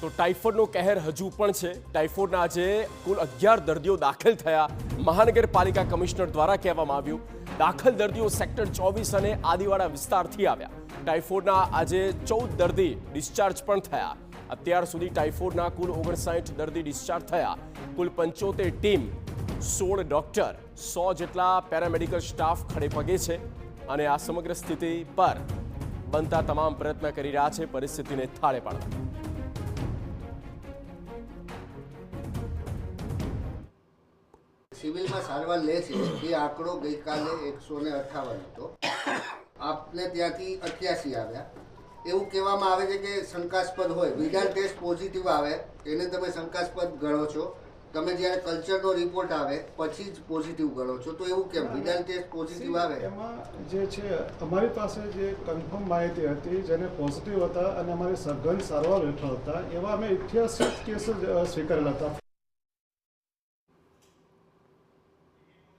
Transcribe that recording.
તો ટાઇફોઇડનો કહેર હજુ પણ છે। ટાઇફોઇડના આજે કુલ 11 દર્દીઓ દાખલ થયા। મહાનગરપાલિકા કમિશનર દ્વારા કહેવામાં આવ્યું દાખલ દર્દીઓ સેક્ટર 24 અને આદિવાડા વિસ્તારથી આવ્યા। ટાઇફોઇડના આજે 14 દર્દી ડિસ્ચાર્જ પણ થયા। અત્યાર સુધી ટાઇફોઇડના કુલ 59 દર્દી ડિસ્ચાર્જ થયા। કુલ 75 ટીમ, 16 ડોક્ટર, 100 જેટલા પેરામેડિકલ સ્ટાફ ખડે પગે છે અને આ સમગ્ર સ્થિતિ પર બનતા તમામ પ્રયત્ન કરી રહ્યા છે પરિસ્થિતિને થાળે પાડવા। સિવિલમાં સારવાર લે છે એ આંકડો ગઈકાલે 158 હતો। આપને ત્યાંથી 88 આવ્યા। એવું કહેવામાં આવે છે કે શંકાસ્પદ હોય, વિડાલ ટેસ્ટ પોઝિટિવ આવે એને તમે શંકાસ્પદ ગણો છો, તમે જ્યારે કલ્ચરનો રિપોર્ટ આવે પછી જ પોઝિટિવ ગણો છો, તો એવું કેમ? વિડાલ ટેસ્ટ પોઝિટિવ આવે એમાં જે છે અમારી પાસે જે કન્ફર્મ માહિતી હતી જેને પોઝિટિવ હતા અને અમારી સઘન સારવાર હેઠળ હતા એવા અમે 88 કેસ સ્વીકારેલા હતા।